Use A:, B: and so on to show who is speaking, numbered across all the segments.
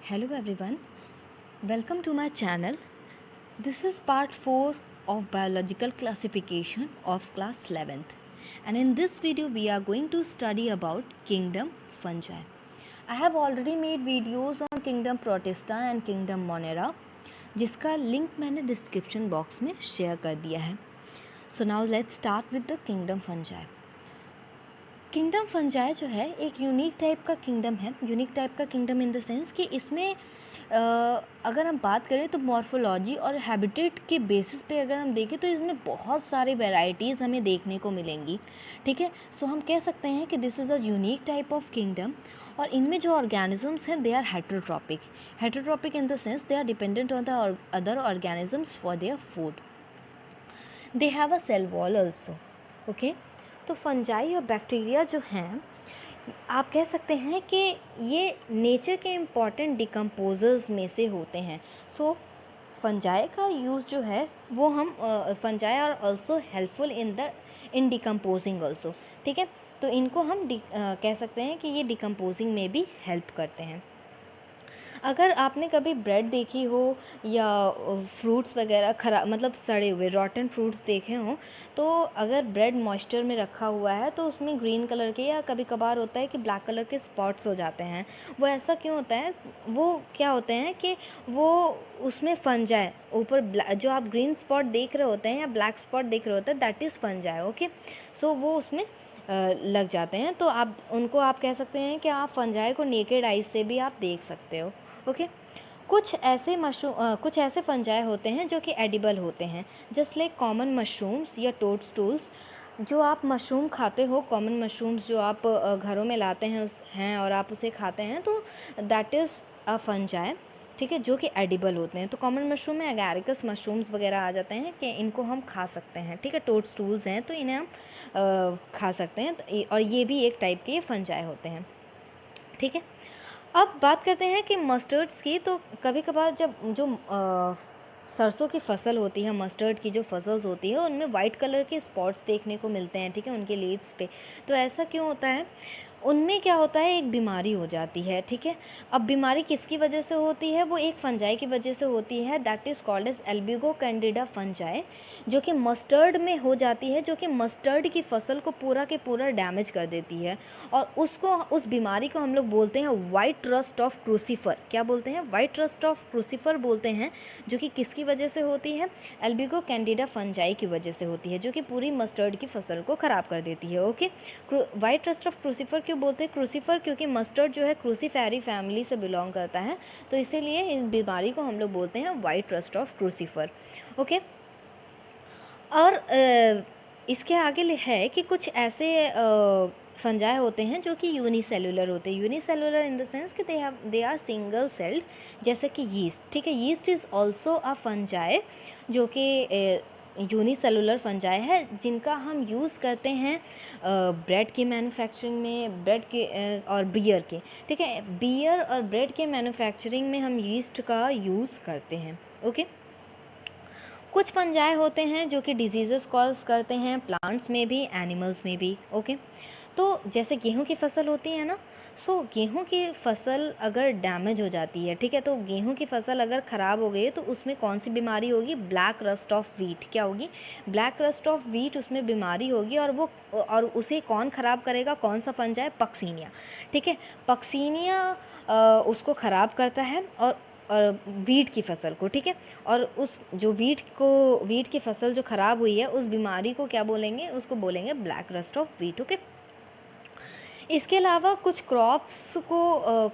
A: Hello everyone, welcome to my channel. This is part 4 of biological classification of class 11th, and in this video we are going to study about kingdom fungi. I have already made videos on kingdom Protista and kingdom Monera, जिसका link मैंने description box में share कर दिया है. So now let's start with the kingdom fungi. Kingdom fungi जो है एक unique type का किंगडम है. यूनिक टाइप का किंगडम इन द सेंस कि इसमें अगर हम बात करें तो मॉर्फोलॉजी और हैबिटेट के बेसिस पे अगर हम देखें तो इसमें बहुत सारे वैरायटीज़ हमें देखने को मिलेंगी. ठीक है, सो हम कह सकते हैं कि this is a unique type of kingdom. और इनमें जो ऑर्गेनिजम्स हैं they are heterotrophic. Heterotrophic in the sense they are dependent on the other organisms for their food. They have a cell wall also. Okay, तो fungi और bacteria जो हैं आप कह सकते हैं कि ये नेचर के इम्पॉर्टेंट डिकम्पोजर्स में से होते हैं. सो फंजाई का यूज़ जो है वो हम fungi are also helpful in decomposing also. ठीक है, तो इनको हम कह सकते हैं कि ये डिकम्पोजिंग में भी हेल्प करते हैं. अगर आपने कभी ब्रेड देखी हो या फ्रूट्स वगैरह खराब मतलब सड़े हुए रॉटन फ्रूट्स देखे हों, तो अगर ब्रेड मॉइस्चर में रखा हुआ है तो उसमें ग्रीन कलर के या कभी कभार होता है कि ब्लैक कलर के स्पॉट्स हो जाते हैं. वो ऐसा क्यों होता है? वो क्या होते हैं कि वो उसमें फंजाई ऊपर जो आप ग्रीन स्पॉट देख रहे होते हैं या ब्लैक स्पॉट देख रहे होते हैं दैट इज़ फंजाई. ओके, सो वो उसमें लग जाते हैं. तो आप कह सकते हैं कि आप फंजाई को नेकेड आइज से भी आप देख सकते हो. ओके, कुछ ऐसे फंजाई होते हैं जो कि एडिबल होते हैं, जस्ट लाइक कॉमन मशरूम्स या टोडस्टूल्स. जो आप मशरूम खाते हो, कॉमन मशरूम्स जो आप घरों में लाते हैं और आप उसे खाते हैं, तो दैट इज़ अ फंजाई. ठीक है, जो कि एडिबल होते हैं. तो कॉमन मशरूम में एगारिकस मशरूम्स वगैरह आ जाते हैं कि इनको हम खा सकते हैं. ठीक है, टोडस्टूल्स हैं तो इन्हें हम खा सकते हैं. और ये भी एक टाइप के फंजाई होते हैं. ठीक है, अब बात करते हैं कि मस्टर्ड्स की. तो कभी कभार जब जो सरसों की फसल होती है, मस्टर्ड की जो फसल्स होती है उनमें वाइट कलर के स्पॉट्स देखने को मिलते हैं. ठीक है, उनके लीव्स पे. तो ऐसा क्यों होता है? उनमें क्या होता है, एक बीमारी हो जाती है. ठीक है, अब बीमारी किसकी वजह से होती है? वो एक फंजाई की वजह से होती है, that is called as albugo candida fungi, जो कि मस्टर्ड में हो जाती है, जो कि मस्टर्ड की फसल को पूरा के पूरा डैमेज कर देती है. और उस बीमारी को हम लोग बोलते हैं वाइट रस्ट ऑफ क्रूसीफर. क्या बोलते हैं? वाइट रस्ट ऑफ क्रूसीफर बोलते हैं, जो कि किसकी वजह से होती है? एल्बिगो कैंडिडा फंजाई की वजह से होती है, जो कि पूरी मस्टर्ड की फसल को ख़राब कर देती है. Okay, white rust of crucifer क्यों बोलते हैं? क्रूसीफर क्योंकि मस्टर्ड जो है क्रूसीफेरी फैमिली से बिलोंग करता है, तो इसीलिए इस बीमारी को हम लोग बोलते हैं white rust of crucifer. Okay, और इसके आगे है कि कुछ ऐसे फंजाई होते हैं जो कि यूनिसेलुलर होते हैं. यूनिसेलुलर इन द सेंस कि दे आर सिंगल सेल्ड, जैसे कि यीस्ट. ठीक है, yeast is also a fungi जो कि यूनिसेलुलर फंजाई है, जिनका हम यूज़ करते हैं ब्रेड की मैन्युफैक्चरिंग में, ब्रेड के और बियर के. ठीक है, बियर और ब्रेड के मैन्युफैक्चरिंग में हम यीस्ट का यूज़ करते हैं. ओके, कुछ फंजाई होते हैं जो कि डिजीज़ेस कॉज करते हैं, प्लांट्स में भी, एनिमल्स में भी. ओके, तो जैसे गेहूं की फसल होती है ना, सो गेहूं की फसल अगर डैमेज हो जाती है, ठीक है, तो गेहूं की फसल अगर ख़राब हो गई है तो उसमें कौन सी बीमारी होगी? Black rust of wheat. क्या होगी? ब्लैक रस्ट ऑफ वीट, उसमें बीमारी होगी. और उसे कौन ख़राब करेगा? कौन सा फंजाई? पक्सीनिया. ठीक है, पक्सीनिया उसको ख़राब करता है और वीट की फसल को. ठीक है, और उस जो वीट की फसल जो ख़राब हुई है उस बीमारी को क्या बोलेंगे? उसको बोलेंगे black rust of wheat. Okay, इसके अलावा कुछ क्रॉप्स को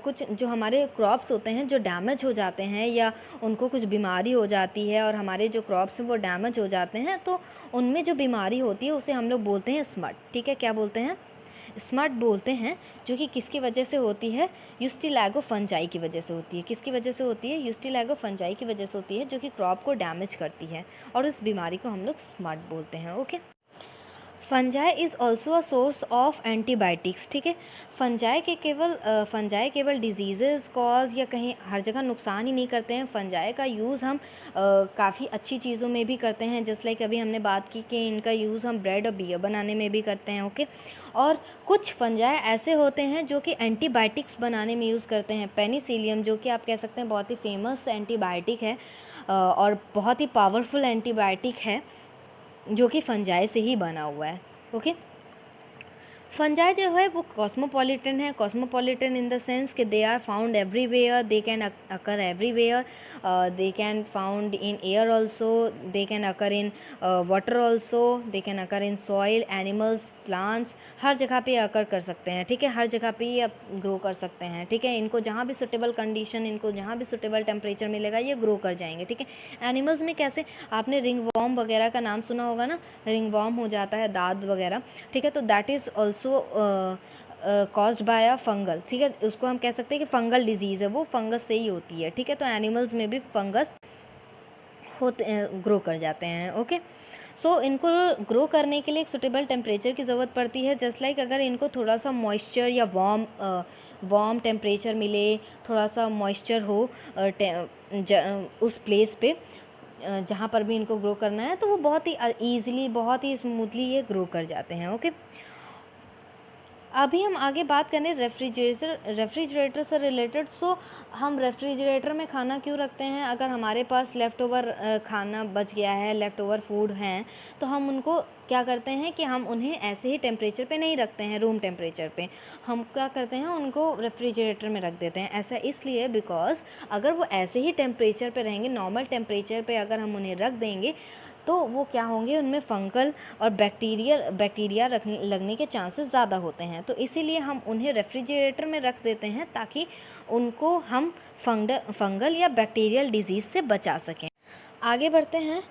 A: कुछ जो हमारे क्रॉप्स होते हैं जो डैमेज हो जाते हैं या उनको कुछ बीमारी हो जाती है और हमारे जो क्रॉप्स हैं वो डैमेज हो जाते हैं, तो उनमें जो बीमारी होती है उसे हम लोग बोलते हैं स्मट. ठीक है, क्या बोलते हैं? स्मट बोलते हैं, जो कि किसकी वजह से होती है? यूस्टिलैगो फंजाई की वजह से होती है. किसकी वजह से होती है? यूस्टिलैगो फंजाई की वजह से होती है, जो कि क्रॉप को डैमेज करती है, और उस बीमारी को हम लोग स्मट बोलते हैं. Okay, fungi is also a source of antibiotics, ठीक है। फंजाई केवल डिजीज़ कॉज या कहीं हर जगह नुकसान ही नहीं करते हैं। फंजाई का यूज़ हम काफ़ी अच्छी चीज़ों में भी करते हैं, जस्ट लाइक अभी हमने बात की कि इनका यूज़ हम ब्रेड और बियर बनाने में भी करते हैं, ओके। और कुछ फंजाई ऐसे होते हैं जो कि एंटीबायोटिक्स बनाने में यूज़ करते हैं। पेनिसिलियम, जो कि आप कह सकते हैं बहुत ही फेमस एंटीबायोटिक है और बहुत ही पावरफुल एंटीबायोटिक है, जो कि फंजाई से ही बना हुआ है, ओके। फंजाई जो है वो कॉस्मोपॉलिटन है। कॉस्मोपॉलिटन इन द सेंस कि they are found everywhere, they can occur everywhere, they can found in air also, they can occur in water also, they can occur in soil, animals, plants, हर जगह पे अकर कर सकते हैं, ठीक है। हर जगह पे ये ग्रो कर सकते हैं, ठीक है। इनको जहाँ भी सुटेबल कंडीशन, इनको जहाँ भी सुटेबल टेम्परेचर मिलेगा ये ग्रो कर जाएंगे, ठीक है। एनिमल्स में कैसे, आपने रिंग वॉर्म वगैरह का नाम सुना होगा ना, रिंग वॉर्म हो जाता है दाद वगैरह, ठीक है। तो that is also caused by a fungal, ठीक है। उसको हम कह सकते हैं कि फंगल डिजीज़ है, वो फंगस से ही होती है, ठीक है। तो एनिमल्स में भी फंगस होते ग्रो कर जाते हैं, ओके। सो इनको ग्रो करने के लिए एक सुटेबल टेम्परेचर की ज़रूरत पड़ती है, जस्ट लाइक अगर इनको थोड़ा सा मॉइस्चर या वार्म टेम्परेचर मिले, थोड़ा सा मॉइस्चर हो उस प्लेस पे जहाँ पर भी इनको ग्रो करना है, तो वो बहुत ही ईज़िली, बहुत ही स्मूथली ये ग्रो कर जाते हैं, ओके। अभी हम आगे बात करें रेफ्रिजरेटर से रिलेटेड। सो हम रेफ्रिजरेटर में खाना क्यों रखते हैं? अगर हमारे पास लेफ़्ट ओवर खाना बच गया है, लेफ़्ट ओवर फूड हैं, तो हम उनको क्या करते हैं कि हम उन्हें ऐसे ही टेम्परेचर पे नहीं रखते हैं, रूम टेम्परेचर पे। हम क्या करते हैं, उनको रेफ्रिजरेटर में रख देते हैं। ऐसा इसलिए बिकॉज़ अगर वो ऐसे ही टेम्परेचर पे रहेंगे, नॉर्मल टेम्परेचर पे अगर हम उन्हें रख देंगे, तो वो क्या होंगे, उनमें फंगल और बैक्टीरिया लगने के चांसेस ज़्यादा होते हैं। तो इसीलिए हम उन्हें रेफ्रिजरेटर में रख देते हैं ताकि उनको हम फंगल या बैक्टीरियल डिजीज़ से बचा सकें। आगे बढ़ते हैं।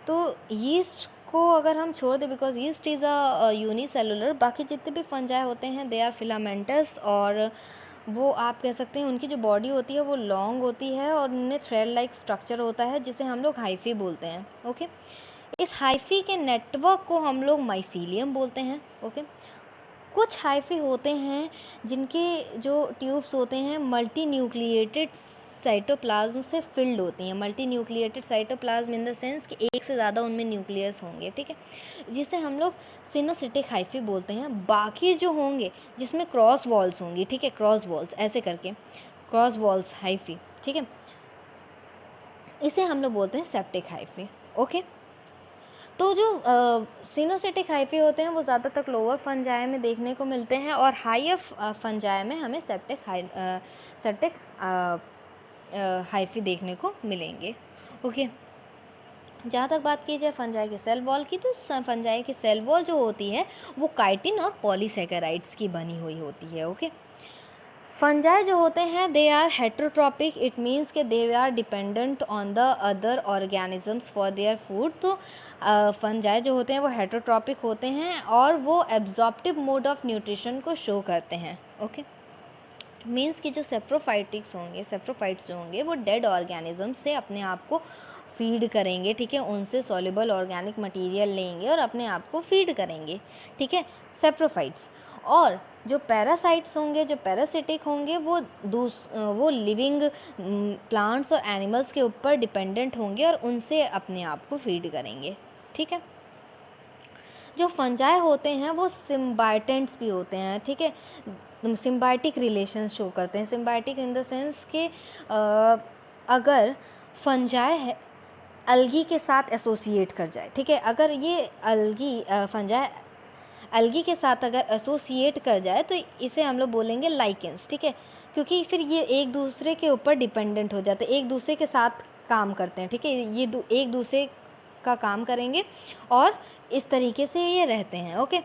A: तो यीस्ट को अगर हम छोड़ दें, because yeast is a unicellular, बाकी जितने भी फंजाई होते हैं दे आर फिलामेंटस, और वो आप कह सकते हैं उनकी जो बॉडी होती है वो लॉन्ग होती है और उनमें थ्रेड लाइक स्ट्रक्चर होता है, जिसे हम लोग हाइफी बोलते हैं, ओके। इस हाइफी के नेटवर्क को हम लोग माइसीलियम बोलते हैं, ओके। कुछ हाइफी होते हैं जिनके जो ट्यूब्स होते हैं मल्टी न्यूक्लिएटेड साइटोप्लाज्म से फिल्ड होती हैं। Multi nucleated cytoplasm in the sense कि एक से ज़्यादा उनमें न्यूक्लियस होंगे, ठीक है, जिसे हम लोग सिनोसिटिक हाइफी बोलते हैं। बाकी जो होंगे जिसमें क्रॉस वॉल्स होंगी, ठीक है, क्रॉस वॉल्स ऐसे करके, क्रॉस वॉल्स हाइफी, ठीक है, इसे हम लोग बोलते हैं सेप्टिक हाइफी, ओके। तो जो सिनोसिटिक हाइफी होते हैं वो ज़्यादातर लोअर फंजाई में देखने को मिलते हैं, और हायर फंजाई में हमें सेप्टिक हाइफी देखने को मिलेंगे, ओके। जहाँ तक बात की जाए फंजाई के सेल वॉल की, तो फंजाई की सेल वॉल जो होती है वो काइटिन और पॉलीसेकेराइड्स की बनी हुई होती है, ओके। फंजाई जो होते हैं they are heterotrophic, it means के they are dependent on the other organisms for their food. तो फंजाई जो होते हैं वो हेट्रोट्रॉपिक होते हैं और वो एब्जॉर्प्टिव मोड ऑफ न्यूट्रिशन को शो करते हैं, ओके। मीन्स कि जो सेप्रोफाइट्स जो होंगे वो डेड ऑर्गेनिज्म से अपने आप को फीड करेंगे, ठीक है, उनसे सॉल्युबल ऑर्गेनिक मटेरियल लेंगे और अपने आप को फीड करेंगे, ठीक है, सेप्रोफाइट्स। और जो पैरासाइट्स होंगे, जो पैरासिटिक होंगे, वो लिविंग प्लांट्स और एनिमल्स के ऊपर डिपेंडेंट होंगे और उनसे अपने आप को फीड करेंगे, ठीक है। जो फंजाई होते हैं वो सिम्बायोटेंट्स भी होते हैं, ठीक है, सिम्बायोटिक रिलेशन शो करते हैं। सिम्बायोटिक इन द सेंस कि अगर फंजाई है अलगी के साथ एसोसिएट कर जाए, ठीक है, अगर ये फंजाई अलगी के साथ अगर एसोसिएट कर जाए तो इसे हम लोग बोलेंगे लाइकेंस, ठीक है, क्योंकि फिर ये एक दूसरे के ऊपर डिपेंडेंट हो जाते हैं, एक दूसरे के साथ काम करते हैं, ठीक है, ये एक दूसरे का काम करेंगे और इस तरीके से ये रहते हैं, ओके।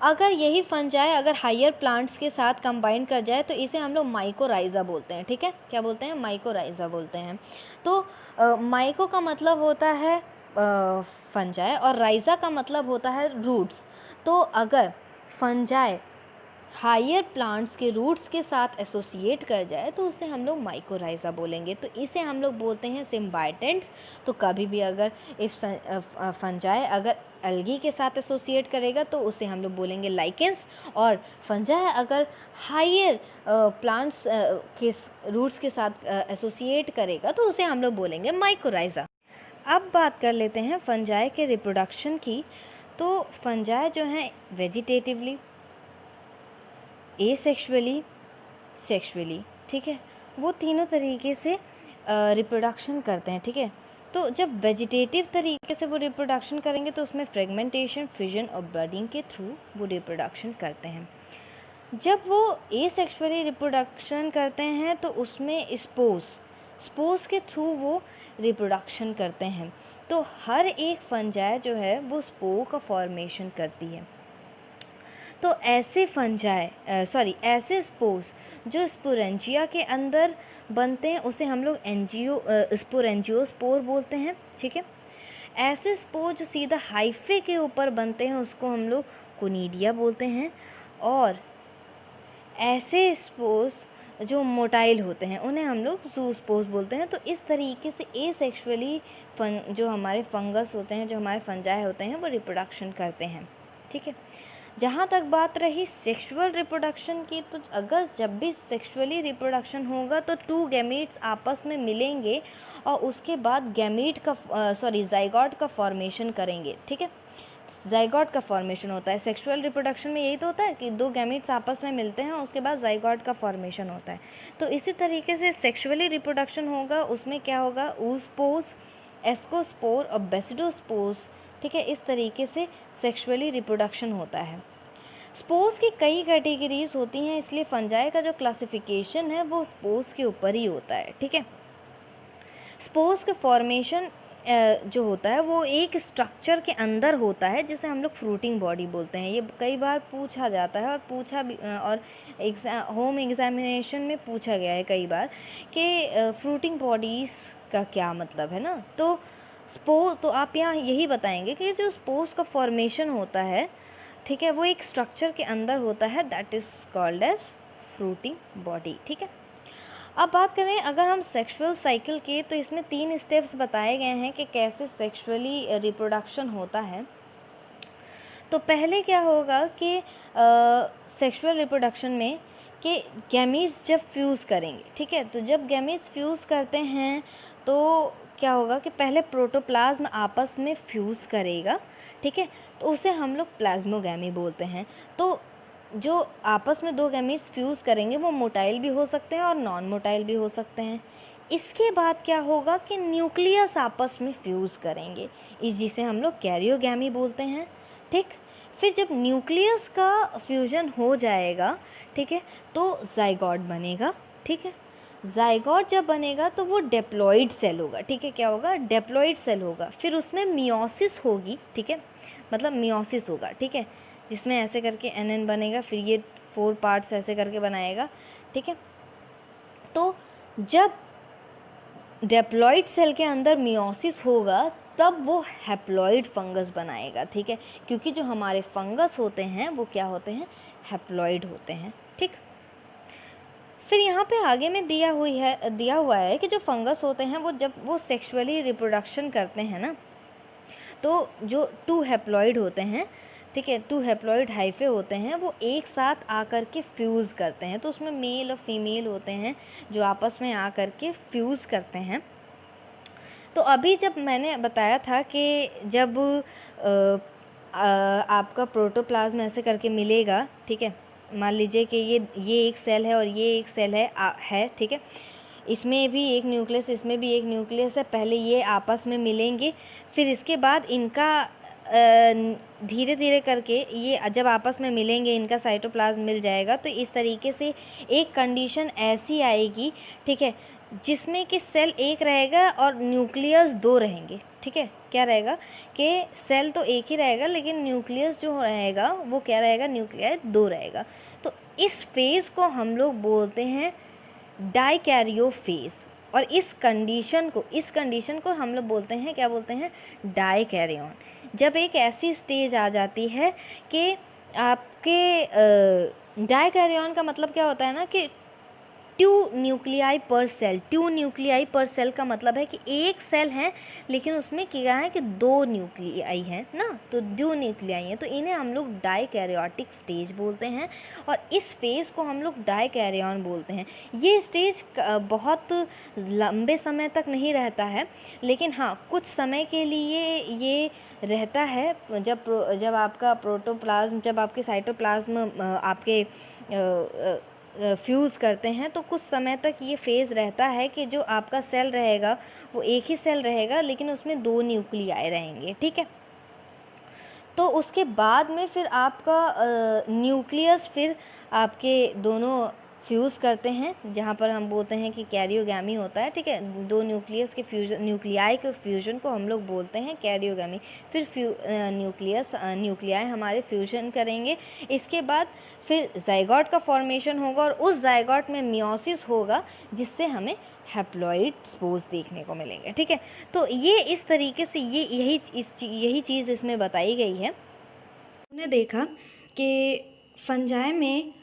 A: अगर यही फंजाई अगर हायर प्लांट्स के साथ कंबाइन कर जाए तो इसे हम लोग माइकोराइज़ा बोलते हैं, ठीक है, क्या बोलते हैं, माइकोराइज़ा बोलते हैं। तो माइको का मतलब होता है फंजाई और राइज़ा का मतलब होता है रूट्स। तो अगर फंजाई हायर प्लांट्स के रूट्स के साथ एसोसिएट कर जाए तो उसे हम लोग माइकोराइज़ा बोलेंगे। तो इसे हम लोग बोलते हैं सिम्बायोटेंट्स। तो कभी भी अगर फंजाई अगर एल्गी के साथ एसोसिएट करेगा तो उसे हम लोग बोलेंगे लाइकेंस, और फंजाई अगर हायर प्लांट्स के रूट्स के साथ एसोसिएट करेगा तो उसे हम लोग बोलेंगे माइकोराइज़ा। अब बात कर लेते हैं फंजाई के रिप्रोडक्शन की। तो फंजाई जो हैं वेजिटेटिवली, एसेक्सुअली, सेक्सुअली, ठीक है, वो तीनों तरीके से रिप्रोडक्शन करते हैं, ठीक है। तो जब वेजिटेटिव तरीके से वो रिप्रोडक्शन करेंगे तो उसमें फ्रेगमेंटेशन, फिजन और बर्डिंग के थ्रू वो रिप्रोडक्शन करते हैं। जब वो एसेक्सुअली रिप्रोडक्शन करते हैं तो उसमें स्पोर्स के थ्रू वो रिप्रोडक्शन करते हैं। तो हर एक फंजाई जो है वो स्पोर का फॉर्मेशन करती है। तो ऐसे ऐसे स्पोर्स जो स्पोरेंजिया के अंदर बनते हैं उसे हम लोग स्पोरेंजियोस्पोर बोलते हैं, ठीक है। ऐसे स्पोर जो सीधा हाइफे के ऊपर बनते हैं उसको हम लोग कोनिडिया बोलते हैं, और ऐसे स्पोर्स जो मोटाइल होते हैं उन्हें हम लोग जूस्पोर्स बोलते हैं। तो इस तरीके से एसेक्सुअली जो हमारे फंगस होते हैं, जो हमारे फंजाई होते हैं, वो रिप्रोडक्शन करते हैं, ठीक है। जहाँ तक बात रही सेक्सुअल रिप्रोडक्शन की, तो अगर जब भी सेक्सुअली रिप्रोडक्शन होगा तो 2 गैमीट्स आपस में मिलेंगे और उसके बाद ज़ाइगोट का फॉर्मेशन करेंगे, ठीक है। ज़ाइगोट का फॉर्मेशन होता है सेक्सुअल रिप्रोडक्शन में, यही तो होता है कि 2 गैमीट्स आपस में मिलते हैं और उसके बाद ज़ाइगोट का फॉर्मेशन होता है। तो इसी तरीके से सेक्सुअली रिप्रोडक्शन होगा, उसमें क्या होगा, oospores, एस्कोस्पोर और बेसिडोस्पोर्स, ठीक है। इस तरीके से सेक्सुअली रिप्रोडक्शन होता है। स्पोर्स की कई कैटेगरीज होती हैं, इसलिए फंजाई का जो क्लासिफिकेशन है वो स्पोर्स के ऊपर ही होता है, ठीक है। स्पोर्स का फॉर्मेशन जो होता है वो एक स्ट्रक्चर के अंदर होता है जिसे हम लोग फ्रूटिंग बॉडी बोलते हैं। ये कई बार पूछा जाता है और पूछा भी और होम एग्जामिनेशन में पूछा गया है कई बार कि फ्रूटिंग बॉडीज़ का क्या मतलब है ना। तो तो आप यहाँ यही बताएंगे कि जो स्पोर्स का फॉर्मेशन होता है, ठीक है, वो एक स्ट्रक्चर के अंदर होता है, that is called as fruiting body, ठीक है। अब बात करें अगर हम सेक्सुअल साइकिल के, तो इसमें 3 स्टेप्स बताए गए हैं कि कैसे सेक्सुअली रिप्रोडक्शन होता है। तो पहले क्या होगा कि सेक्सुअल रिप्रोडक्शन में कि गैमीट्स जब फ्यूज़ करेंगे, ठीक है। तो जब गैमीट्स फ्यूज़ करते हैं तो क्या होगा कि पहले प्रोटोप्लाज्म आपस में फ्यूज़ करेगा, ठीक है, तो उसे हम लोग प्लाज्मोगैमी बोलते हैं। तो जो आपस में 2 गैमीट्स फ्यूज़ करेंगे वो मोटाइल भी हो सकते हैं और नॉन मोटाइल भी हो सकते हैं। इसके बाद क्या होगा कि न्यूक्लियस आपस में फ्यूज़ करेंगे, जिसे हम लोग कैरियोगैमी बोलते हैं, ठीक। फिर जब न्यूक्लियस का फ्यूजन हो जाएगा, ठीक है, तो ज़ाइगोट बनेगा, ठीक है। ज़ाइगोट जब बनेगा तो वो डेप्लॉइड सेल होगा, ठीक है। क्या होगा, डेप्लॉइड सेल होगा। फिर उसमें मियोसिस होगी, ठीक है, मतलब मियोसिस होगा, ठीक है, जिसमें ऐसे करके एन बनेगा, फिर ये 4 पार्ट्स ऐसे करके बनाएगा, ठीक है। तो जब डेप्लॉइड सेल के अंदर मियोसिस होगा तब वो हैप्लॉइड फंगस बनाएगा, ठीक है, क्योंकि जो हमारे फंगस होते हैं वो क्या होते हैं, हैप्लॉइड होते हैं, ठीक। फिर यहाँ पे आगे में दिया हुआ है कि जो फंगस होते हैं वो जब वो सेक्सुअली रिप्रोडक्शन करते हैं ना, तो जो 2 हैप्लॉइड होते हैं, ठीक है, 2 हैप्लॉइड हाइफे होते हैं, वो एक साथ आकर के फ्यूज़ करते हैं। तो उसमें मेल और फीमेल होते हैं जो आपस में आकर के फ्यूज़ करते हैं। तो अभी जब मैंने बताया था कि जब आपका प्रोटोप्लाज्म ऐसे करके मिलेगा, ठीक है, मान लीजिए कि ये एक सेल है और ये एक सेल है, ठीक है, इसमें भी एक न्यूक्लियस, इसमें भी एक न्यूक्लियस है। पहले ये आपस में मिलेंगे, फिर इसके बाद इनका धीरे धीरे करके ये जब आपस में मिलेंगे इनका साइटोप्लाज्म मिल जाएगा। तो इस तरीके से एक कंडीशन ऐसी आएगी, ठीक है, जिसमें कि सेल एक रहेगा और न्यूक्लियस 2 रहेंगे, ठीक है। क्या रहेगा कि सेल तो एक ही रहेगा लेकिन न्यूक्लियस जो रहेगा वो क्या रहेगा, न्यूक्लियस 2 रहेगा। तो इस फेज़ को हम लोग बोलते हैं डाइकैरियो फेज़, और इस कंडीशन को हम लोग बोलते हैं, क्या बोलते हैं, डाइकैरियन। जब एक ऐसी स्टेज आ जाती है कि आपके डाइकैरियन का मतलब क्या होता है ना कि टू न्यूक्लियाई पर सेल। टू न्यूक्लियाई पर सेल का मतलब है कि एक सेल है लेकिन उसमें क्या है कि दो न्यूक्लियाई हैं ना, तो दो न्यूक्लियाई हैं, तो इन्हें हम लोग डाइकैरियोटिक स्टेज बोलते हैं और इस फेज़ को हम लोग डाइकैरियन बोलते हैं। ये स्टेज बहुत लंबे समय तक नहीं रहता है, लेकिन हाँ कुछ समय के लिए ये रहता है। जब आपका प्रोटोप्लाज्म, जब आपके साइटोप्लाज्म आपके फ्यूज़ करते हैं तो कुछ समय तक ये फेज़ रहता है कि जो आपका सेल रहेगा वो एक ही सेल रहेगा लेकिन उसमें दो न्यूक्लियाई रहेंगे, ठीक है। तो उसके बाद में फिर आपका न्यूक्लियस फिर आपके दोनों फ्यूज़ करते हैं, जहाँ पर हम बोलते हैं कि कैरियोगैमी होता है, ठीक है। दो न्यूक्लियस के फ्यूजन, न्यूक्लियाई के फ्यूजन को हम लोग बोलते हैं कैरियोगैमी। फिर न्यूक्लियाई हमारे फ्यूजन करेंगे। इसके बाद फिर जाइगोट का फॉर्मेशन होगा और उस जाइगोट में मियोसिस होगा जिससे हमें हैप्लॉइड स्पोर्स देखने को मिलेंगे, ठीक है। तो ये इस तरीके से यही चीज़ इसमें बताई गई है। हमने देखा कि फंजाई में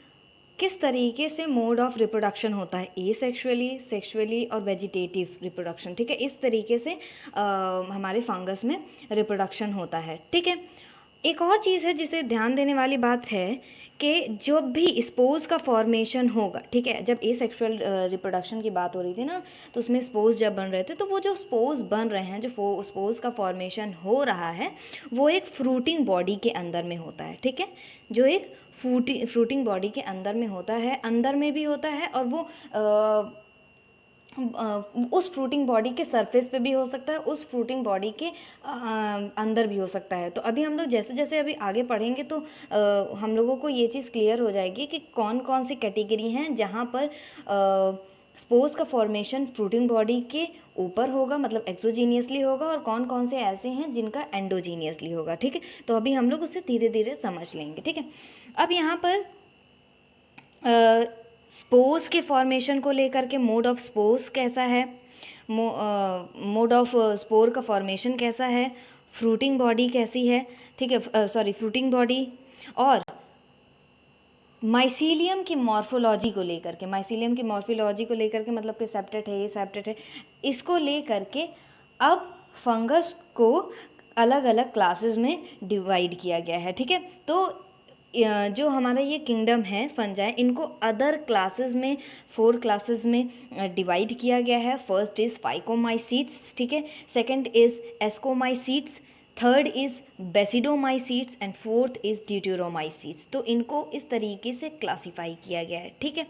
A: किस तरीके से मोड ऑफ रिप्रोडक्शन होता है, एसेक्सुअली, सेक्सुअली और वेजिटेटिव रिप्रोडक्शन, ठीक है। इस तरीके से हमारे फंगस में रिप्रोडक्शन होता है, ठीक है। एक और चीज़ है जिसे ध्यान देने वाली बात है कि जब भी स्पोर्स का फॉर्मेशन होगा, ठीक है, जब एसेक्सुअल रिप्रोडक्शन की बात हो रही थी ना, तो उसमें स्पोर्स जब बन रहे थे तो वो जो स्पोर्स बन रहे हैं, जो स्पोर्स का फॉर्मेशन हो रहा है वो एक फ्रूटिंग बॉडी के अंदर में होता है, ठीक है। जो एक फ्रूटिंग बॉडी के अंदर में होता है, अंदर में भी होता है और वो उस फ्रूटिंग बॉडी के सरफेस पे भी हो सकता है, उस फ्रूटिंग बॉडी के अंदर भी हो सकता है। तो अभी हम लोग जैसे जैसे अभी आगे पढ़ेंगे तो हम लोगों को ये चीज़ क्लियर हो जाएगी कि कौन कौन सी कैटेगरी हैं जहाँ पर स्पोर्स का फॉर्मेशन फ्रूटिंग बॉडी के ऊपर होगा, मतलब एक्सोजीनियसली होगा, और कौन कौन से ऐसे हैं जिनका एंडोजीनियसली होगा, ठीक है। तो अभी हम लोग उसे धीरे धीरे समझ लेंगे, ठीक है। अब यहाँ पर स्पोर्स के फॉर्मेशन को लेकर के मोड ऑफ स्पोर्स कैसा है, मोड ऑफ स्पोर का फॉर्मेशन कैसा है, फ्रूटिंग बॉडी कैसी है, ठीक है, फ्रूटिंग बॉडी, और माइसीलियम की मॉर्फोलॉजी को लेकर के, माइसीलियम की मॉर्फोलॉजी को लेकर के मतलब कि सेप्टेट है, ये सेप्टेट है, इसको लेकर के अब फंगस को अलग अलग क्लासेस में डिवाइड किया गया है, ठीक है। तो जो हमारा ये किंगडम है फंजाई, इनको अदर क्लासेस में 4 क्लासेस में डिवाइड किया गया है। फर्स्ट इज़ फाइकोमाइसीट्स, ठीक है, second is ascomycetes, third is basidiomycetes and fourth is deuteromycetes. तो इनको इस तरीके से क्लासीफाई किया गया है, ठीक है।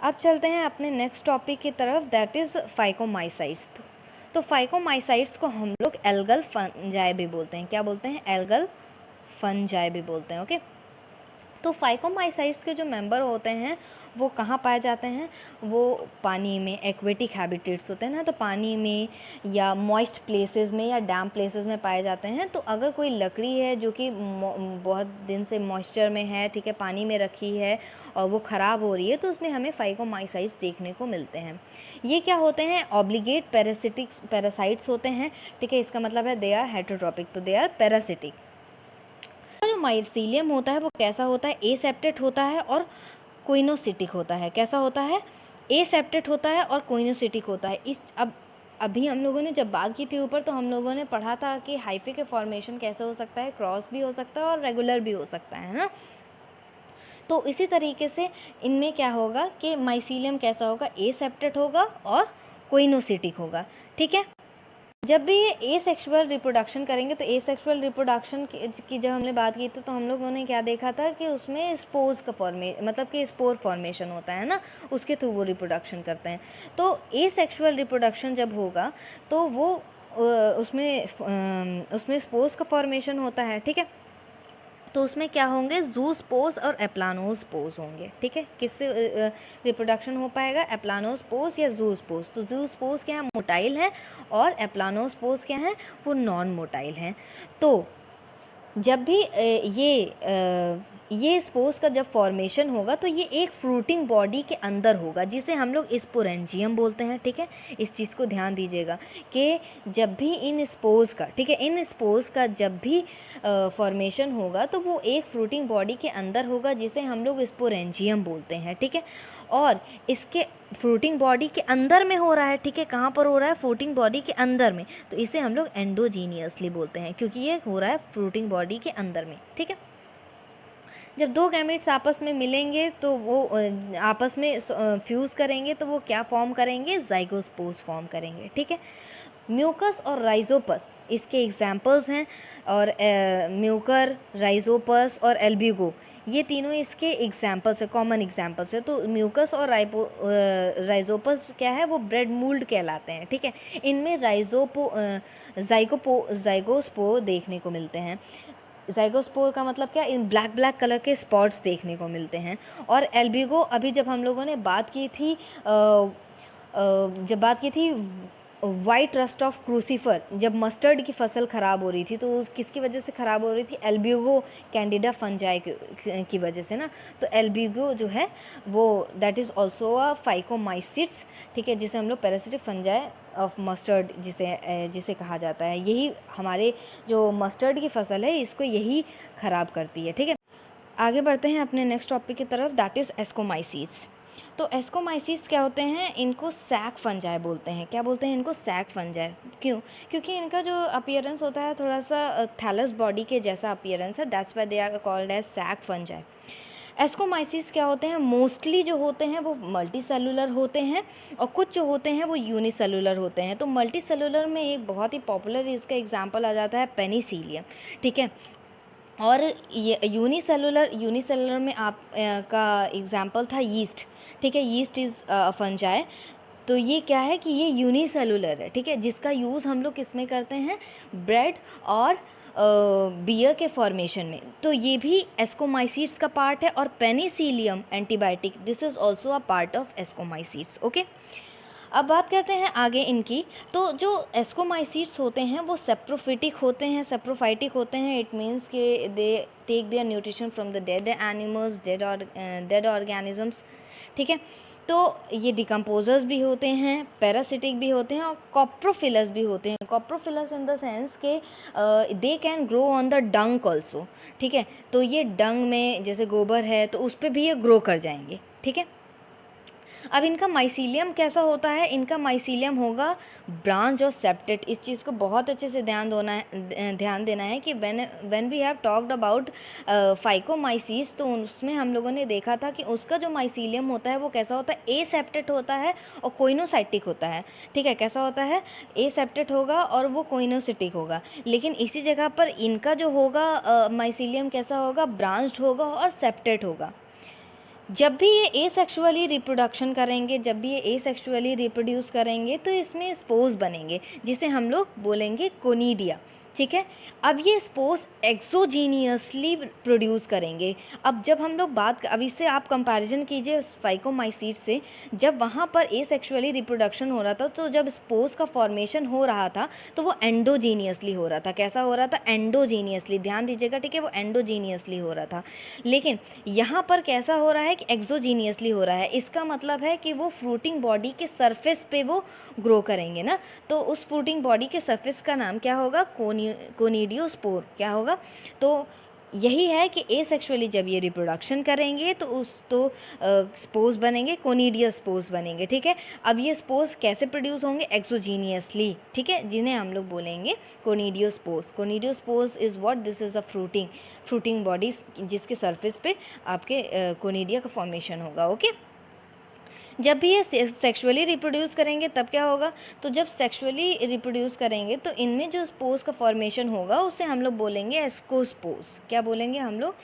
A: अब चलते हैं अपने नेक्स्ट टॉपिक की तरफ, दैट इज़ फाइकोमाइसाइट्स। तो फाइकोमाइसाइट्स को हम लोग एल्गल फंजाई भी बोलते हैं। क्या बोलते हैं? एल्गल फंजाई भी बोलते हैं, ओके। तो फाइकोमाइसाइट्स के जो मेंबर होते हैं वो कहाँ पाए जाते हैं? वो पानी में, एक्वेटिक हैबिटेट्स होते हैं ना, तो पानी में या मॉइस्ट प्लेसेस में या डैम प्लेसेस में पाए जाते हैं। तो अगर कोई लकड़ी है जो कि बहुत दिन से मॉइस्चर में है, ठीक है, पानी में रखी है और वो ख़राब हो रही है, तो उसमें हमें फाइकोमाइसाइट्स देखने को मिलते हैं। ये क्या होते हैं? ऑब्लिगेट पैरासाइट्स होते हैं, ठीक है। इसका मतलब है दे आर हेटरोट्रॉपिक, तो दे आर पैरासिटिक। जो माइसीलियम होता है वो कैसा होता है? एसेप्टेट होता है और कोइनोसिटिक होता है। कैसा होता है? एसेप्टेट होता है और कोइनोसिटिक होता है। अभी हम लोगों ने जब बात की थी ऊपर, तो हम लोगों ने पढ़ा था कि हाइफे के फॉर्मेशन कैसे हो सकता है, क्रॉस भी हो सकता है और रेगुलर भी हो सकता है ना। तो इसी तरीके से इनमें क्या होगा कि माइसीलियम कैसा होगा? एसेप्टेट होगा और कोइनोसिटिक होगा, ठीक है। जब भी ये एसेक्सुअल रिप्रोडक्शन करेंगे, तो एसेक्सुअल रिप्रोडक्शन की जब हमने बात की तो हम लोगों ने क्या देखा था कि उसमें स्पोर्स का मतलब कि स्पोर फॉर्मेशन होता है ना, उसके थ्रू वो रिप्रोडक्शन करते हैं। तो एसेक्सुअल रिप्रोडक्शन जब होगा तो वो उसमें स्पोर्स का फॉर्मेशन होता है, ठीक है। तो उसमें क्या होंगे? जूस्पोर्स और एप्लानोस्पोर्स होंगे, ठीक है। किससे रिप्रोडक्शन हो पाएगा? एप्लानोस्पोर्स या जूस्पोर्स। तो जूस्पोर्स क्या है? मोटाइल है, और एप्लानोस्पोर्स क्या है? वो नॉन मोटाइल हैं। तो जब भी ये ये स्पोर्स का जब फॉर्मेशन होगा तो ये एक फ्रूटिंग बॉडी के अंदर होगा जिसे हम लोग स्पोरेंजियम बोलते हैं। ठीक है, इस चीज़ को ध्यान दीजिएगा कि जब भी इन स्पोर्स का, ठीक है, इन स्पोर्स का जब भी फॉर्मेशन होगा तो वो एक फ्रूटिंग बॉडी के अंदर होगा जिसे हम लोग स्पोरेंजियम बोलते हैं। ठीक है, और इसके फ्रूटिंग बॉडी के अंदर में हो रहा है। ठीक है, कहाँ पर हो रहा है? फ्रूटिंग बॉडी के अंदर में, तो इसे हम लोग एंडोजीनियसली बोलते हैं क्योंकि ये हो रहा है फ्रूटिंग बॉडी के अंदर में। ठीक है, जब दो गैमेट्स आपस में मिलेंगे तो वो आपस में फ्यूज़ करेंगे तो वो क्या फॉर्म करेंगे? ज़ाइगोस्पोर्स फॉर्म करेंगे। ठीक है, म्यूकस और राइजोपस इसके एग्जाम्पल्स हैं, और म्यूकर, राइजोपस और एल्ब्यूगो ये तीनों इसके एग्जाम्पल्स है, कॉमन एग्जाम्पल्स है। तो म्यूकस और राइजोपस क्या है? वो ब्रेड मूल्ड कहलाते हैं। ठीक है, इनमें ज़ाइगोस्पोर देखने को मिलते हैं। ज़ाइगोस्पोर का मतलब क्या? इन ब्लैक ब्लैक कलर के स्पॉट्स देखने को मिलते हैं। और एल्बिगो, अभी जब हम लोगों ने बात की थी वाइट रस्ट ऑफ क्रूसीफर, जब मस्टर्ड की फसल ख़राब हो रही थी तो उस किसकी वजह से ख़राब हो रही थी? एल्ब्यूगो कैंडिडा फंजाई की वजह से ना। तो एल्ब्यूगो जो है वो that is also a Phycomycetes. ठीक है, जिसे हम लोग पैरासिटिक फंजाई ऑफ मस्टर्ड जिसे कहा जाता है। यही हमारे जो मस्टर्ड की फसल है इसको यही ख़राब करती है। ठीक है, आगे बढ़ते हैं अपने नेक्स्ट टॉपिक की तरफ, दैट इज़ एस्कोमाइसीट्स। तो एस्कोमाइसीट्स क्या होते हैं? इनको सैक फंजाई बोलते हैं। क्या बोलते हैं इनको? Sac fungi. क्यों? क्योंकि इनका जो अपीयरेंस होता है थोड़ा सा थैलस बॉडी के जैसा अपीयरेंस है, that's why they are called as sac fungi. Ascomycetes क्या होते हैं? मोस्टली जो होते हैं वो मल्टी सेलुलर होते हैं और कुछ जो होते हैं वो यूनिसेलुलर होते हैं। तो मल्टी सेलुलर में एक बहुत ही पॉपुलर इसका एग्जाम्पल आ जाता है पेनिसिलियम। ठीक है, और ये यूनिसेलुलर में आप का एग्जाम्पल था यीस्ट। ठीक है, यीस्ट इज़ फंजाई। तो ये क्या है कि ये यूनिसेलुलर है। ठीक है, जिसका यूज़ हम लोग किस में करते हैं? ब्रेड और बियर के फॉर्मेशन में। तो ये भी एस्कोमाइसीट्स का पार्ट है। और Penicillium antibiotic, this is also a part of ascomycetes. Okay, अब बात करते हैं आगे इनकी। तो जो एस्कोमाइसीट्स होते हैं वो सेप्रोफिटिक होते हैं। इट मीन्स कि they take their nutrition from the dead animals, dead organisms. ठीक है, तो ये डिकम्पोजर्स भी होते हैं, पैरासिटिक भी होते हैं और कॉप्रोफिलस भी होते हैं। कॉप्रोफिलस इन द सेंस के they can grow on the डंक ऑल्सो। ठीक है, तो ये डंग में जैसे गोबर है तो उस पर भी ये ग्रो कर जाएंगे। ठीक है, अब इनका माइसीलियम कैसा होता है? इनका माइसीलियम होगा ब्रांच और सेप्टेट। इस चीज़ को बहुत अच्छे से ध्यान देना है कि when we have talked about phycomycetes, तो उसमें हम लोगों ने देखा था कि उसका जो माइसीलियम होता है वो कैसा होता है? ए सेप्टेट होता है और कोइनोसाइटिक होता है। ठीक है, कैसा होता है? ए सेप्टेट होगा और वो कोइनोसिटिक होगा। लेकिन इसी जगह पर इनका जो होगा माइसीलियम कैसा होगा? ब्रांच्ड होगा और सेप्टेट होगा। जब भी ये एसेक्सुअली रिप्रोड्यूस करेंगे तो इसमें स्पोर्स बनेंगे जिसे हम लोग बोलेंगे कोनिडिया। ठीक है, अब ये स्पोर्स एक्सोजीनियसली प्रोड्यूस करेंगे। अब जब हम लोग अब इससे आप कंपैरिजन कीजिए फाइकोमाइसीट से। जब वहाँ पर एसेक्सुअली रिप्रोडक्शन हो रहा था तो जब स्पोर्स का फॉर्मेशन हो रहा था तो वो एंडोजीनियसली हो रहा था। कैसा हो रहा था? एंडोजीनियसली। ध्यान दीजिएगा, ठीक है, वो एंडोजीनियसली हो रहा था। लेकिन यहाँ पर कैसा हो रहा है कि एक्सोजीनियसली हो रहा है। इसका मतलब है कि वो फ्रूटिंग बॉडी के सरफेस पे वो ग्रो करेंगे ना, तो उस फ्रूटिंग बॉडी के सरफेस का नाम क्या होगा? कोनिडियोस्पोर। क्या होगा? तो यही है कि एसेक्सुअली जब ये रिप्रोडक्शन करेंगे तो स्पोर्स बनेंगे, कोनिडियस स्पोर्स बनेंगे। ठीक है, अब ये स्पोर्स कैसे प्रोड्यूस होंगे? एक्सोजीनियसली। ठीक है, जिन्हें हम लोग बोलेंगे conidiospores. Conidiospores is what? This is a fruiting bodies जिसके सरफेस पे आपके कोनिडिया का फॉर्मेशन होगा। ओके, जब भी ये सेक्सुअली रिप्रोड्यूस करेंगे तब क्या होगा? तो जब सेक्सुअली रिप्रोड्यूस करेंगे तो इनमें जो स्पोर्स का फॉर्मेशन होगा उसे हम लोग बोलेंगे एस्कोस्पोर्स। क्या बोलेंगे हम लोग?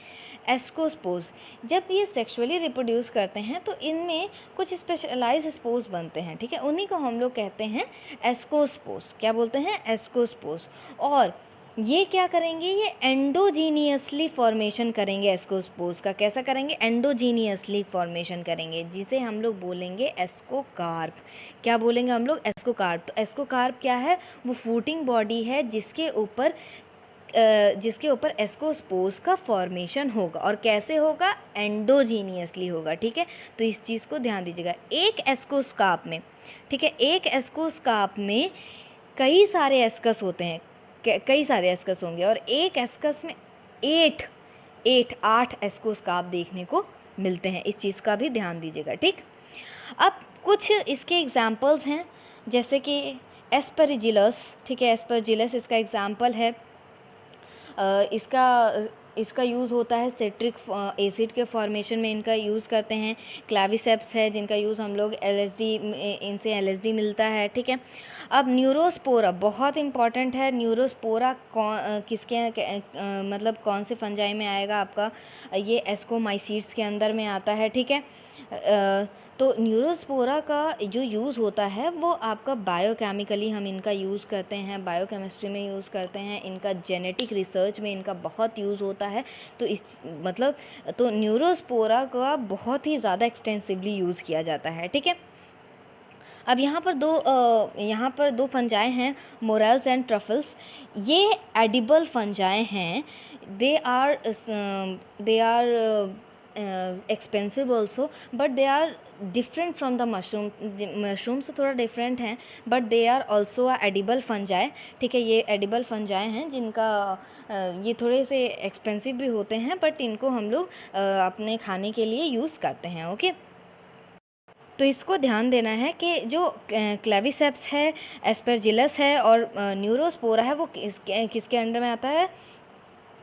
A: एस्कोस्पोर्स। जब ये सेक्सुअली रिप्रोड्यूस करते हैं तो इनमें कुछ स्पेशलाइज स्पोर्स बनते हैं। ठीक है, उन्हीं को हम लोग कहते हैं एस्कोस्पोर्स। क्या बोलते हैं? एस्कोस्पोर्स। और ये क्या करेंगे? ये एंडोजीनियसली फॉर्मेशन करेंगे एस्कोस्पोर्स का। कैसा करेंगे? एंडोजीनियसली फॉर्मेशन करेंगे, जिसे हम लोग बोलेंगे एस्कोकार्प। क्या बोलेंगे हम लोग? एस्कोकार्प। तो एस्कोकार्प क्या है? वो फ्रूटिंग बॉडी है जिसके ऊपर जिसके ऊपर एस्कोस्पोर्स का फॉर्मेशन होगा। और कैसे होगा? एंडोजीनियसली होगा, ठीक है। तो इस चीज़ को ध्यान दीजिएगा। एक एस्कोस्कार्प में, ठीक है, एक एस्कोस्कार्प में कई सारे एस्कस होते हैं, कई सारे एस्कस होंगे, और एक एस्कस में 8 एस्कोस्कार्प देखने को मिलते हैं। इस चीज़ का भी ध्यान दीजिएगा, ठीक। अब कुछ इसके एग्जाम्पल्स हैं, जैसे कि एस्परजिलस, ठीक है, एस्परजिलस इसका एग्जाम्पल है। इसका यूज़ होता है सिट्रिक एसिड के फॉर्मेशन में, इनका यूज़ करते हैं। क्लाविसेप्स है जिनका यूज़ हम लोग एलएसडी, इनसे एलएसडी मिलता है, ठीक है। अब न्यूरोस्पोरा बहुत इंपॉर्टेंट है। न्यूरोस्पोरा किसके मतलब कौन से फंजाई में आएगा आपका? ये एस्कोमाइसीड्स के अंदर में आता है, ठीक है। तो न्यूरोस्पोरा का जो यूज़ होता है वो आपका बायोकेमिकली हम इनका यूज़ करते हैं, बायोकेमिस्ट्री में यूज़ करते हैं, इनका जेनेटिक रिसर्च में इनका बहुत यूज़ होता है। तो इस मतलब तो न्यूरोस्पोरा का बहुत ही ज़्यादा एक्सटेंसिवली यूज़ किया जाता है, ठीक है। अब यहाँ पर दो फंजाए हैं, मोरेल्स एंड ट्रफल्स। ये एडिबल फंजाए हैं। They are expensive also, but they are different from the mushroom से थोड़ा डिफरेंट हैं, but they are also edible fungi, ठीक है। ये एडिबल फंजाए हैं जिनका ये थोड़े से एक्सपेंसिव भी होते हैं, बट इनको हम लोग अपने खाने के लिए यूज़ करते हैं, ओके। तो इसको ध्यान देना है कि जो क्लेविसेप्स है, एस्परजिलस है और न्यूरोस्पोरा है वो किसके अंडर में आता है?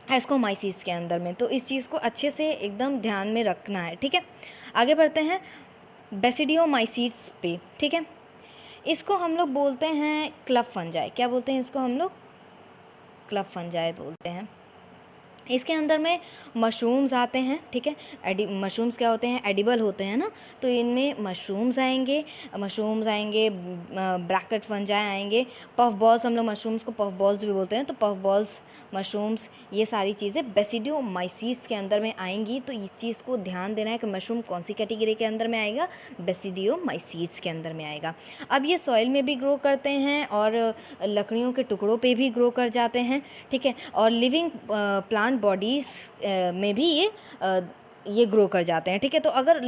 A: एस्कोमाइसीस के अंदर में। तो इस चीज़ को अच्छे से एकदम ध्यान में रखना है, ठीक है। आगे बढ़ते हैं बेसिडियोमाइसीट्स पे, ठीक है। इसको हम लोग बोलते हैं क्लब फंजाई। क्या बोलते हैं इसको हम लोग? क्लब फंजाई बोलते हैं। इसके अंदर में मशरूम्स आते हैं, ठीक है। मशरूम्स क्या होते हैं? एडिबल होते हैं ना। तो इनमें मशरूम्स आएंगे, ब्रैकेट फंजाई आएंगे, पफ बॉल्स, हम लोग मशरूम्स को पफ बॉल्स भी बोलते हैं। तो पफ बॉल्स, मशरूम्स, ये सारी चीज़ें बेसिडियोमाइसीट्स के अंदर में आएंगी। तो इस चीज़ को ध्यान देना है कि मशरूम कौन सी कैटेगरी के अंदर में आएगा? बेसिडियोमाइसीट्स के अंदर में आएगा। अब ये सॉइल में भी ग्रो करते हैं और लकड़ियों के टुकड़ों पे भी ग्रो कर जाते हैं, ठीक है। और लिविंग प्लांट बॉडीज़ में भी ये ग्रो कर जाते हैं, ठीक है। तो अगर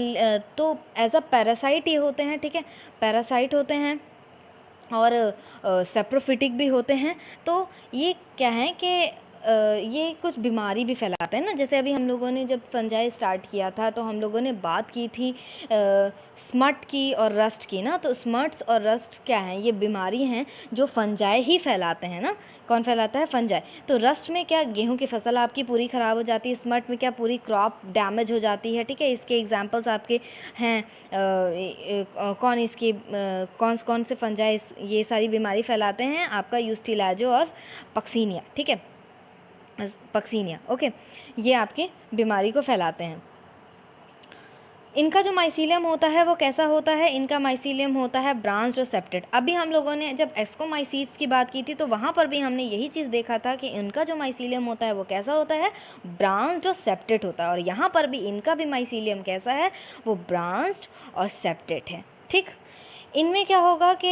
A: तो एज अ पैरासाइट ये होते हैं, ठीक है, पैरासाइट होते हैं और सेप्रोफिटिक भी होते हैं। तो ये क्या है कि ये कुछ बीमारी भी फैलाते हैं ना। जैसे अभी हम लोगों ने जब फंजाई स्टार्ट किया था तो हम लोगों ने बात की थी स्मट की और रस्ट की ना। तो स्मट्स और रस्ट क्या हैं? ये बीमारी हैं जो फंजाई ही फैलाते हैं ना। कौन फैलाता है? फंजाई। तो रस्ट में क्या? गेहूं की फसल आपकी पूरी ख़राब हो जाती है। स्मट में क्या? पूरी क्रॉप डैमेज हो जाती है, ठीक है। इसके एग्जांपल्स आपके हैं कौन से फंजाई ये सारी बीमारी फैलाते हैं? आपका यूस्टिलाजो और पक्सीनिया, ठीक है, पक्सीनिया, ओके। ये आपकी बीमारी को फैलाते हैं। इनका जो माइसीलियम होता है वो कैसा होता है? इनका माइसीलियम होता है ब्रांच्ड और सेप्टेड। अभी हम लोगों ने जब एस्कोमाइसीट्स की बात की थी तो वहाँ पर भी हमने यही चीज़ देखा था कि इनका जो माइसीलियम होता है वो कैसा होता है? ब्रांच्ड और सेप्टेड होता है। और यहाँ पर भी इनका भी माइसीलियम कैसा है? वो ब्रांच्ड और सेप्टेड है, ठीक। इनमें क्या होगा कि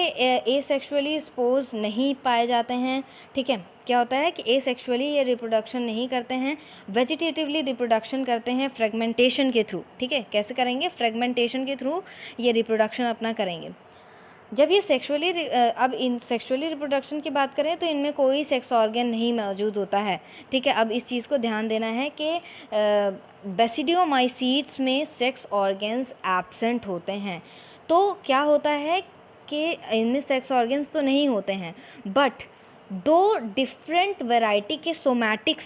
A: एसेक्सुअली स्पोर्स नहीं पाए जाते हैं, ठीक है। क्या होता है कि एसेक्सुअली ये रिप्रोडक्शन नहीं करते हैं, वेजिटेटिवली रिप्रोडक्शन करते हैं फ्रेगमेंटेशन के थ्रू, ठीक है। कैसे करेंगे? फ्रेगमेंटेशन के थ्रू ये रिप्रोडक्शन अपना करेंगे। जब ये अब इन सेक्सुअली रिप्रोडक्शन की बात करें तो इनमें कोई सेक्स ऑर्गन नहीं मौजूद होता है, ठीक है। अब इस चीज़ को ध्यान देना है कि बेसिडियोमाइसीट्स में सेक्स ऑर्गन्स एब्सेंट होते हैं। तो क्या होता है कि इनमें सेक्स ऑर्गन्स तो नहीं होते हैं, बट दो डिफरेंट वैरायटी के सोमैटिक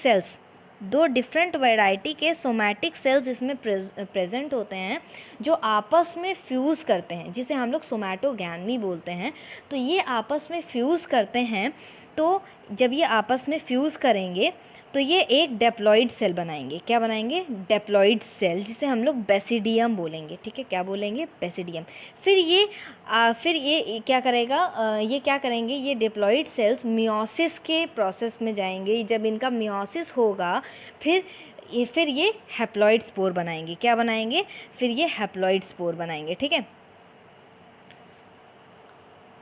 A: सेल्स इसमें प्रेजेंट होते हैं जो आपस में फ्यूज़ करते हैं, जिसे हम लोग सोमैटोगैमी बोलते हैं। तो ये आपस में फ्यूज़ करते हैं। तो जब ये आपस में फ्यूज़ करेंगे तो ये एक डेप्लॉइड सेल बनाएंगे। क्या बनाएंगे? डेप्लॉइड सेल, जिसे हम लोग बेसिडियम बोलेंगे, ठीक है। क्या बोलेंगे? बेसिडियम। फिर ये क्या करेगा? ये क्या करेंगे? ये डिप्लॉइड सेल्स मियोसिस के प्रोसेस में जाएंगे। जब इनका मियोसिस होगा फिर ये हैप्लॉइड स्पोर बनाएंगे। क्या बनाएंगे? फिर ये हैप्लॉइड स्पोर बनाएंगे, ठीक है।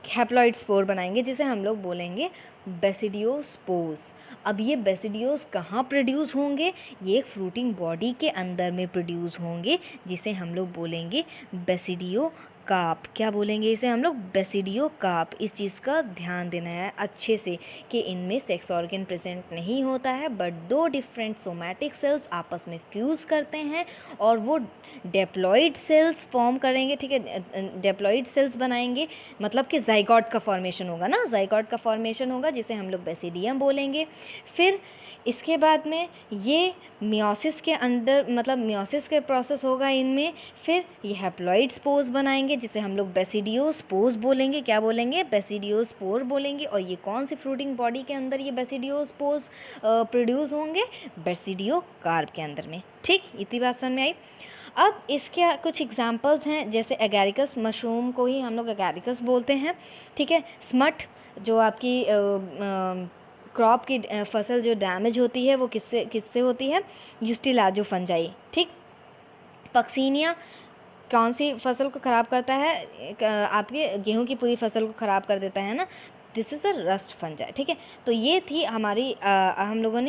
A: हैप्लॉइड स्पोर बनाएंगे जिसे हम लोग बोलेंगे बेसिडियोस्पोर्स। अब ये बेसिडियोस कहाँ प्रोड्यूस होंगे? ये एक फ्रूटिंग बॉडी के अंदर में प्रोड्यूस होंगे जिसे हम लोग बोलेंगे बेसिडियो कार्प। क्या बोलेंगे इसे हम लोग? Basidio carp. इस चीज़ का ध्यान देना है अच्छे से कि इनमें सेक्स ऑर्गन प्रेजेंट नहीं होता है, बट दो डिफरेंट सोमैटिक सेल्स आपस में फ्यूज़ करते हैं और वो डेप्लॉइड सेल्स फॉर्म करेंगे। ठीक है, डेप्लॉइड सेल्स बनाएंगे, मतलब कि जाइगोट का फॉर्मेशन होगा ना, जाइगोट का फॉर्मेशन होगा जिसे हम लोग बेसिडियम बोलेंगे। फिर इसके बाद में ये मियोसिस के अंदर, मतलब मियोसिस के प्रोसेस होगा इनमें। फिर ये हैप्लॉइड स्पोर्स बनाएंगे जिसे हम लोग बेसिडियोस्पोर्स बोलेंगे। क्या बोलेंगे? बेसिडियोस्पोर बोलेंगे। और ये कौन सी फ्रूटिंग बॉडी के अंदर ये बेसिडियोस्पोर्स प्रोड्यूस होंगे? बेसिडियो कार्प के अंदर में। ठीक, इतनी बात समझ में आई। अब इसके कुछ एग्जांपल्स हैं, जैसे एगैरिकस मशरूम को ही हम लोग एगैरिकस बोलते हैं। ठीक है, स्मट जो आपकी क्रॉप की फसल जो डैमेज होती है वो किससे होती है? यूस्टिलाजो फंजाई। ठीक, पक्सीनिया कौन सी फसल को ख़राब करता है? आपके गेहूं की पूरी फसल को ख़राब कर देता है ना, this is a rust fungi. ठीक है, तो ये थी हमारी हम लोगों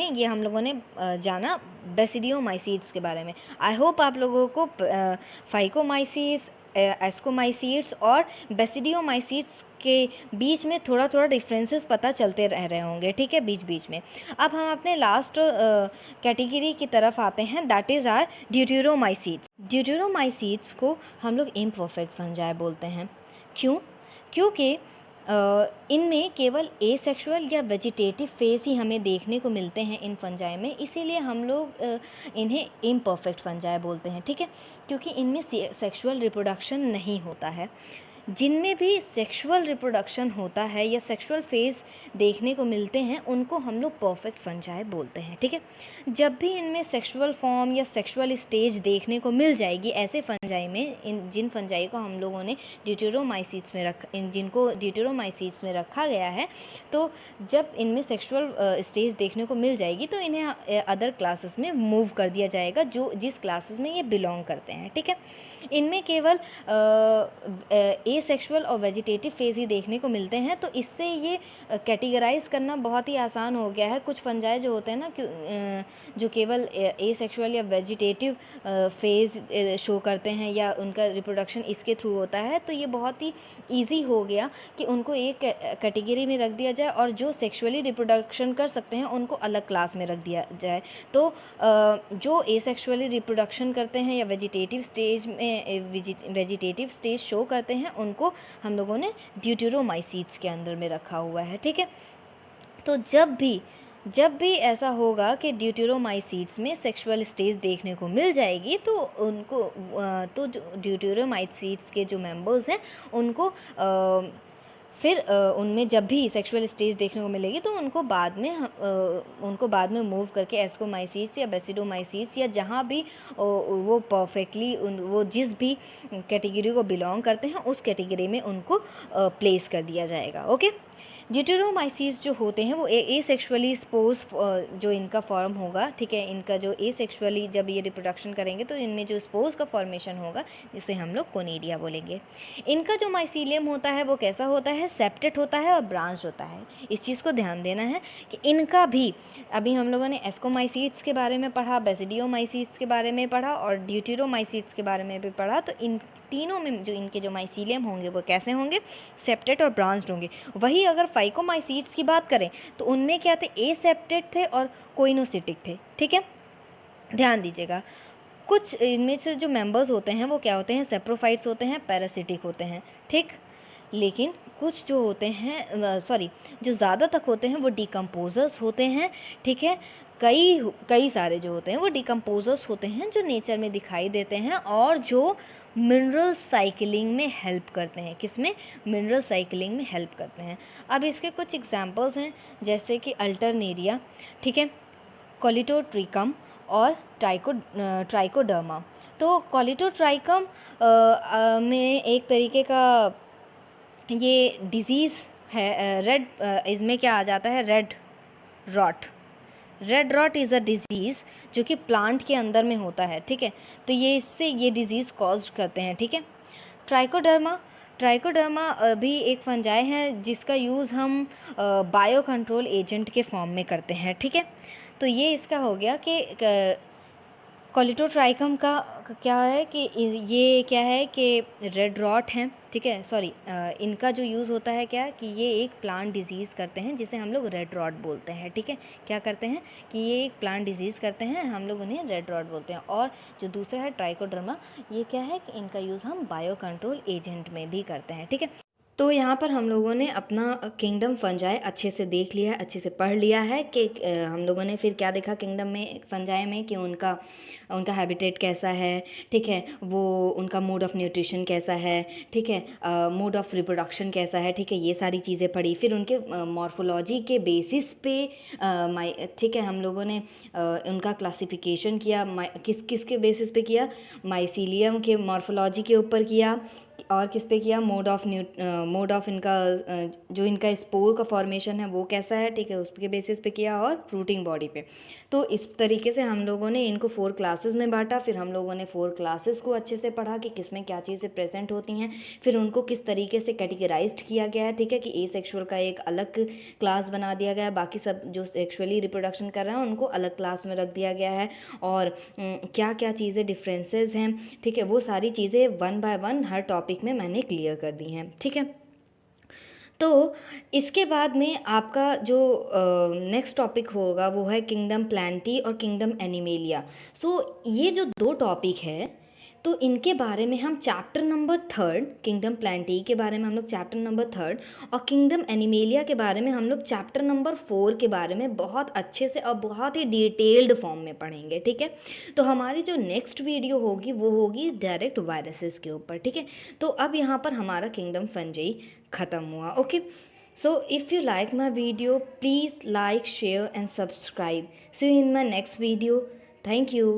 A: ने जाना बेसिडियोमाइसीड्स के बारे में। आई होप आप लोगों को फाइकोमाइसीड्स, एस्कोमाइसीड्स और बेसिडियोमाइसीड्स के बीच में थोड़ा थोड़ा डिफरेंसेस पता चलते रह रहे होंगे। ठीक है, बीच बीच में। अब हम अपने लास्ट कैटेगरी की तरफ आते हैं, दैट इज़ आर ड्यूटेरोमाइसीड्स। ड्यूटेरोमाइसीड्स को हम लोग इम्परफेक्ट फंजाई बोलते हैं। क्यों? क्योंकि इनमें केवल एसेक्सुअल या वेजिटेटिव फेज ही हमें देखने को मिलते हैं इन फंजाई में, इसीलिए हम लोग इन्हें इम्परफेक्ट फंजाई बोलते हैं। ठीक है, क्योंकि इनमें सेक्सुअल रिप्रोडक्शन नहीं होता है। जिनमें भी सेक्सुअल रिप्रोडक्शन होता है या सेक्सुअल फेज़ देखने को मिलते हैं उनको हम लोग परफेक्ट फंजाई बोलते हैं। ठीक है, जब भी इनमें सेक्सुअल फॉर्म या सेक्सुअल स्टेज देखने को मिल जाएगी ऐसे फंजाई में, जिन फंजाई को हम लोगों ने ड्यूटेरोमाइसीड्स में जिनको ड्यूटेरोमाइसीड्स में रखा गया है, तो जब इनमें सेक्सुअल स्टेज देखने को मिल जाएगी तो इन्हें अदर क्लासेस में मूव कर दिया जाएगा, जो जिस क्लासेस में ये बिलोंग करते हैं। ठीक है, इनमें केवल एसेक्सुअल और वेजिटेटिव फेज ही देखने को मिलते हैं, तो इससे ये कैटेगराइज करना बहुत ही आसान हो गया है। कुछ फंजाई जो होते हैं ना जो केवल एसेक्सुअल या वेजिटेटिव फेज शो करते हैं या उनका रिप्रोडक्शन इसके थ्रू होता है, तो ये बहुत ही ईजी हो गया कि उनको एक कैटेगरी में रख दिया जाए और जो सेक्सुअली रिप्रोडक्शन कर सकते हैं उनको अलग क्लास में रख दिया जाए। तो जो एसेक्सुअली रिप्रोडक्शन करते हैं या वेजिटेटिव स्टेज शो करते हैं उनको हम लोगों ने ड्यूटेरोमाइसीड्स के अंदर में रखा हुआ है। ठीक है, तो जब भी ऐसा होगा कि ड्यूटेरोमाइसीड्स में सेक्सुअल स्टेज देखने को मिल जाएगी तो उनको तो जो ड्यूटेरोमाइसीड्स के जो मेंबर्स हैं उनको फिर उनमें जब भी सेक्सुअल स्टेज देखने को मिलेगी तो उनको बाद में मूव करके एस्कोमाइसीड्स या बेसिडोमाइसीड्स या जहाँ भी वो परफेक्टली वो जिस भी कैटेगरी को बिलोंग करते हैं उस कैटेगरी में उनको प्लेस कर दिया जाएगा। ओके, ड्यूटेरोमाइसीड्स जो होते हैं वो एसेक्सुअली स्पोर्स जो इनका फॉर्म होगा। ठीक है, इनका जो एसेक्सुअली जब ये रिप्रोडक्शन करेंगे तो इनमें जो स्पोर्स का फॉर्मेशन होगा जिसे हम लोग कोनिडिया बोलेंगे। इनका जो माइसीलियम होता है वो कैसा होता है? सेप्टेट होता है और ब्रांच होता है। इस चीज़ को ध्यान देना है कि इनका भी, अभी हम लोगों ने एस्कोमाइसीड्स के बारे में पढ़ा, बेसिडियोमाइसीड्स के बारे में पढ़ा और ड्यूटेरोमाइसीड्स के बारे में भी पढ़ा, तो इन तीनों में जो इनके जो माइसीलियम होंगे वो कैसे होंगे? सेप्टेट और ब्रांच्ड होंगे। वही अगर फाइकोमाइसीड्स की बात करें तो उनमें क्या थे? एसेप्टेट थे और कोइनोसिटिक थे। ठीक है, ध्यान दीजिएगा। कुछ इनमें से जो मेंबर्स होते हैं वो क्या होते हैं? सेप्रोफाइट्स होते हैं, पैरासिटिक होते हैं। ठीक, लेकिन कुछ जो होते हैं जो ज़्यादा तक होते हैं वो डिकम्पोजर्स होते हैं। ठीक है, कई सारे जो होते हैं वो डिकम्पोजर्स होते हैं जो नेचर में दिखाई देते हैं और जो मिनरल साइकिलिंग में हेल्प करते हैं। किसमें? मिनरल साइकिलिंग में हेल्प करते हैं। अब इसके कुछ एग्जांपल्स हैं, जैसे कि अल्टरनेरिया, ठीक है, कोलिटोट्रिकम और ट्राइकोडर्मा। तो कोलिटोट्रिकम में एक तरीके का ये डिज़ीज़ है, रेड, इसमें क्या आ जाता है? Red rot is a disease जो कि प्लांट के अंदर में होता है। ठीक है, तो ये डिज़ीज़ कॉज करते हैं। ठीक है, ट्राइकोडर्मा भी एक फंजाई है जिसका यूज़ हम बायो कंट्रोल एजेंट के फॉर्म में करते हैं, ठीक है। तो ये इसका हो गया कि कॉलिटोट्राइकम का क्या है कि ये क्या है कि रेड रॉट हैं, ठीक है, सॉरी, इनका जो यूज़ होता है क्या कि ये एक प्लांट डिजीज़ करते हैं जिसे हम लोग रेड रॉट बोलते हैं, ठीक है। क्या करते हैं कि ये एक प्लांट डिजीज़ करते हैं, हम लोग उन्हें रेड रॉट बोलते हैं। और जो दूसरा है ट्राइकोडर्मा, ये क्या है कि इनका यूज़ हम बायो कंट्रोल एजेंट में भी करते हैं, ठीक है। तो यहाँ पर हम लोगों ने अपना किंगडम फंजाई अच्छे से देख लिया है, अच्छे से पढ़ लिया है कि हम लोगों ने फिर क्या देखा किंगडम में फंजाई में कि उनका उनका हैबिटेट कैसा है, ठीक है, वो उनका मोड ऑफ़ न्यूट्रिशन कैसा है, ठीक है, मोड ऑफ़ रिप्रोडक्शन कैसा है, ठीक है, ये सारी चीज़ें पढ़ी। फिर उनके मॉर्फोलॉजी के बेसिस पे ठीक है, हम लोगों ने उनका क्लासिफिकेशन किया, किस किस के बेसिस पे किया, माइसीलियम के मॉर्फोलॉजी के ऊपर किया, और किस पे किया, मोड ऑफ इनका जो इनका स्पोर का फॉर्मेशन है वो कैसा है, ठीक है, उसके बेसिस पे किया, और फ्रूटिंग बॉडी पे। तो इस तरीके से हम लोगों ने इनको 4 क्लासेस में बांटा। फिर हम लोगों ने 4 क्लासेस को अच्छे से पढ़ा कि किस में क्या चीज़ें प्रेजेंट होती हैं, फिर उनको किस तरीके से कैटेगराइज्ड किया गया है, ठीक है, कि एसेक्सुअल का एक अलग क्लास बना दिया गया है, बाकी सब जो सेक्सुअली रिप्रोडक्शन कर रहे हैं उनको अलग क्लास में रख दिया गया है, और क्या क्या चीज़ें डिफरेंसेस हैं, ठीक है, वो सारी चीज़ें 1 बाय 1 हर टॉपिक में मैंने क्लियर कर दी हैं, ठीक है। तो इसके बाद में आपका जो नेक्स्ट टॉपिक होगा वो है किंगडम प्लांटी और किंगडम एनिमेलिया। सो ये जो 2 टॉपिक है, तो इनके बारे में हम चैप्टर नंबर 3 किंगडम प्लांटी के बारे में हम लोग चैप्टर नंबर 3 और किंगडम एनिमेलिया के बारे में हम लोग चैप्टर नंबर 4 के बारे में बहुत अच्छे से और बहुत ही डिटेल्ड फॉर्म में पढ़ेंगे, ठीक है। तो हमारी जो नेक्स्ट वीडियो होगी वो होगी डायरेक्ट वायरसेस के ऊपर, ठीक है। तो अब यहाँ पर हमारा किंगडम फंजाई ख़त्म हुआ, okay. So if you like my video, please like, share and subscribe. See you in my next video. Thank you.